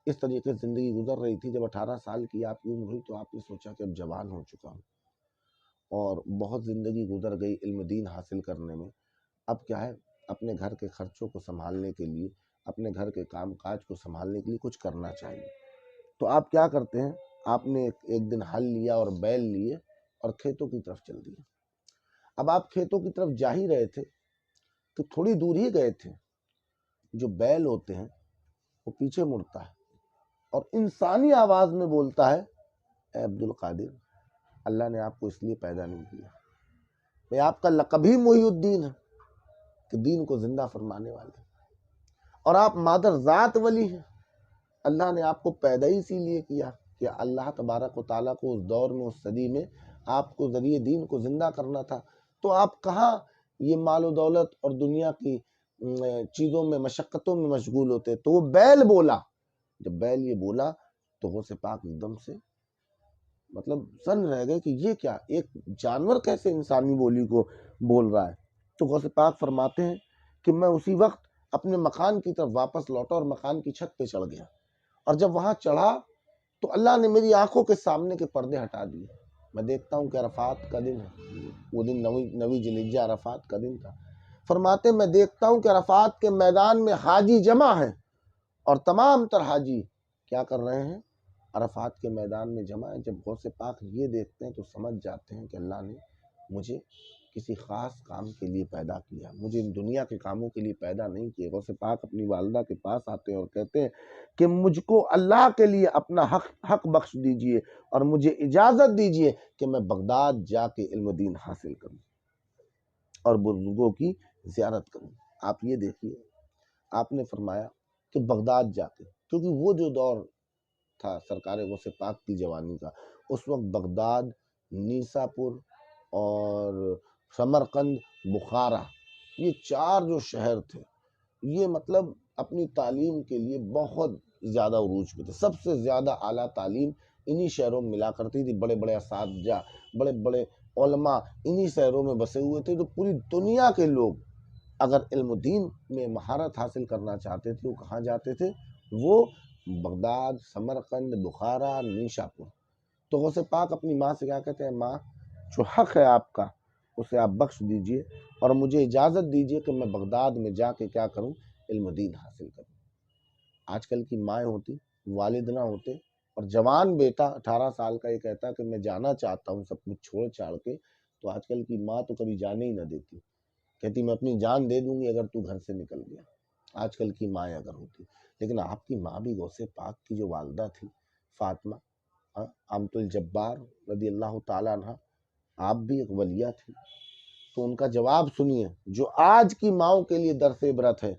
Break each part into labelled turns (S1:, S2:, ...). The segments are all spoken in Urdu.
S1: اس طریقے سے زندگی گزر رہی تھی. جب 18 سال کی آپ کی عمر ہوئی تو آپ نے سوچا کہ اب جوان ہو چکا ہوں اور بہت زندگی گزر گئی علم دین حاصل کرنے میں. اب کیا ہے، اپنے گھر کے خرچوں کو سنبھالنے کے لیے، اپنے گھر کے کام کاج کو سنبھالنے کے لیے کچھ کرنا چاہیے. تو آپ کیا کرتے ہیں، آپ نے ایک دن ہل لیا اور بیل لیے اور کھیتوں کی طرف چل دیے. اب آپ کھیتوں کی طرف جا ہی رہے تھے کہ تھوڑی دور ہی گئے تھے، جو بیل ہوتے ہیں وہ پیچھے مڑتا ہے اور انسانی آواز میں بولتا ہے، اے عبد القادر، اللہ نے آپ کو اس لیے پیدا نہیں کیا. میں آپ کا لقب ہی محی الدین ہے کہ دین کو زندہ فرمانے والے، اور آپ مادر ذات ولی ہیں. اللہ نے آپ کو پیدا ہی اسی لیے کیا کہ اللہ تبارک و تعالیٰ کو اس دور میں، اس صدی میں آپ کو ذریعے دین کو زندہ کرنا تھا. تو آپ کہاں یہ مال و دولت اور دنیا کی چیزوں میں، مشقتوں میں مشغول ہوتے. تو وہ بیل بولا. جب بیل یہ بولا تو غوث پاک ایک دم سے مطلب سن رہ گئے کہ یہ کیا، ایک جانور کیسے انسانی بولی کو بول رہا ہے. تو غوث پاک فرماتے ہیں کہ میں اسی وقت اپنے مکان کی طرف واپس لوٹا اور مکان کی چھت پہ چڑھ گیا. اور جب وہاں چڑھا تو اللہ نے میری آنکھوں کے سامنے کے پردے ہٹا دیے. میں دیکھتا ہوں کہ عرفات کا دن ہے، وہ دن 9 ذی الحجہ عرفات کا دن تھا. فرماتے میں دیکھتا ہوں کہ عرفات کے میدان میں حاجی جمع ہیں اور تمام تر حاجی کیا کر رہے ہیں، عرفات کے میدان میں جمع ہیں. جب غوث پاک یہ دیکھتے ہیں تو سمجھ جاتے ہیں کہ اللہ نے مجھے کسی خاص کام کے لیے پیدا کیا، مجھے ان دنیا کے کاموں کے لیے پیدا نہیں کیا. غوث پاک اپنی والدہ کے پاس آتے ہیں اور کہتے ہیں کہ مجھ کو اللہ کے لیے اپنا حق بخش دیجئے اور مجھے اجازت دیجئے کہ میں بغداد جا کے علم دین حاصل کروں اور بزرگوں کی زیارت کروں. آپ یہ دیکھیے، آپ نے فرمایا کہ بغداد جا کے، کیونکہ وہ جو دور تھا سرکار غوث پاک کی جوانی کا، اس وقت بغداد، نیسا پور اور سمرقند، بخارا، یہ 4 جو شہر تھے، یہ مطلب اپنی تعلیم کے لیے بہت زیادہ عروج پہ تھے. سب سے زیادہ اعلیٰ تعلیم انہی شہروں میں ملا کرتی تھی. بڑے بڑے اساتذہ، بڑے بڑے علماء انہی شہروں میں بسے ہوئے تھے. تو پوری دنیا کے لوگ اگر علم دین میں مہارت حاصل کرنا چاہتے تھے وہ کہاں جاتے تھے؟ وہ بغداد، سمرقند، بخارا، نیشا پور. تو غوث پاک اپنی ماں سے کیا کہتے ہیں، ماں جو حق ہے آپ کا اسے آپ بخش دیجئے اور مجھے اجازت دیجئے کہ میں بغداد میں جا کے کیا کروں، علم دین حاصل کروں. آج کل کی مائیں ہوتی، والد نہ ہوتے اور جوان بیٹا 18 سال کا یہ کہتا کہ میں جانا چاہتا ہوں سب کچھ چھوڑ چھاڑ کے، تو آج کل کی ماں تو کبھی جانے ہی نہ دیتی، کہتی میں اپنی جان دے دوں گی اگر تو گھر سے نکل گیا. آج کل کی مائیں اگر ہوتی. لیکن آپ کی ماں بھی غوث پاک کی جو والدہ تھی فاطمہ امۃ الجبار رضی اللہ تعالیٰ عنہ، آپ بھی ایک ولیہ تھی. تو ان کا جواب سنیے جو آج کی ماؤں کے لیے درس عبرت ہے.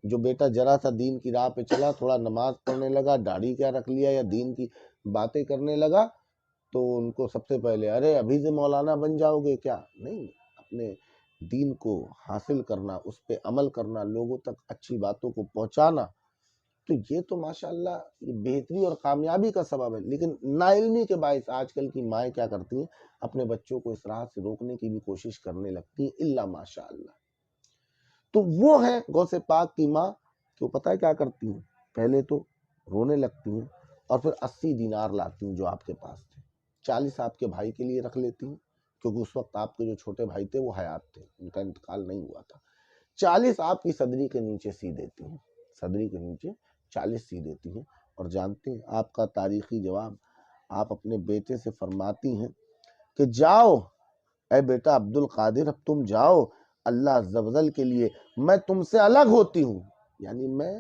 S1: جو بیٹا ذرا سا دین کی راہ پہ چلا، تھوڑا نماز پڑھنے لگا، داڑھی کیا رکھ لیا یا دین کی باتیں کرنے لگا، تو ان کو سب سے پہلے ارے ابھی سے مولانا بن جاؤ گے کیا؟ نہیں، اپنے دین کو حاصل کرنا، اس پہ عمل کرنا، لوگوں تک اچھی باتوں کو پہنچانا، تو یہ تو ماشاءاللہ یہ بہتری اور کامیابی کا سبب ہے. لیکن ناعلمی کے باعث آج کل کی مائیں کیا کرتی ہیں، اپنے بچوں کو اس راہ سے روکنے کی بھی کوشش کرنے لگتی ہیں، الا ماشاءاللہ. تو وہ ہیں غوث پاک کی ماں کہ وہ پتہ ہے کیا کرتی ہیں، پہلے تو رونے لگتی ہیں اور پھر 80 دینار لاتی ہیں جو آپ کے پاس تھے. 40 آپ کے بھائی کے لیے رکھ لیتی ہیں کیونکہ اس وقت آپ کے جو چھوٹے بھائی تھے وہ حیات تھے، ان کا انتقال نہیں ہوا تھا. 40 آپ کی صدری کے نیچے سی دیتی ہیں، صدری کے نیچے 40 سی دیتی ہیں. اور جانتے ہیں آپ کا تاریخی جواب، آپ اپنے بیٹے سے فرماتی ہیں کہ جاؤ اے بیٹا عبد القادر، اب تم جاؤ اللہ عز و جل کے لیے، میں تم سے الگ ہوتی ہوں. یعنی میں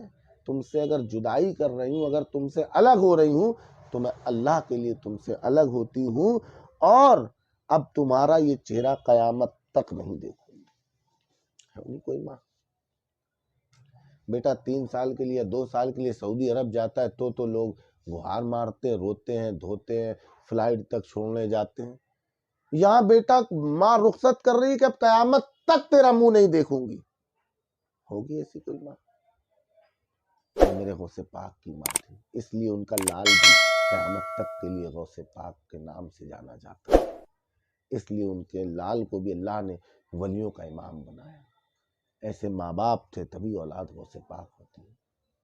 S1: تم سے اگر جدائی کر رہی ہوں، اگر تم سے الگ ہو رہی ہوں تو میں اللہ کے لیے تم سے الگ ہوتی ہوں اور اب تمہارا یہ چہرہ قیامت تک نہیں دیکھوں گی. ہے نہیں کوئی ماں؟ بیٹا 3 سال کے لیے 2 سال کے لیے سعودی عرب جاتا ہے تو لوگ گہار مارتے، روتے ہیں، دھوتے ہیں، فلائٹ تک چھوڑنے جاتے ہیں. یہاں بیٹا ماں رخصت کر رہی ہے کہ اب قیامت تک تیرا منہ نہیں دیکھوں گی. ہوگی ایسی کوئی ماں؟ میرے غوث پاک کی ماں تھی، اس لیے ان کا لال بھی قیامت تک کے لیے غوث پاک کے نام سے جانا جاتا ہے. اس لیے ان کے لال کو بھی اللہ نے ولیوں کا امام بنایا. ایسے ماں باپ تھے تبھی اولاد غوث پاک ہوتی ہے.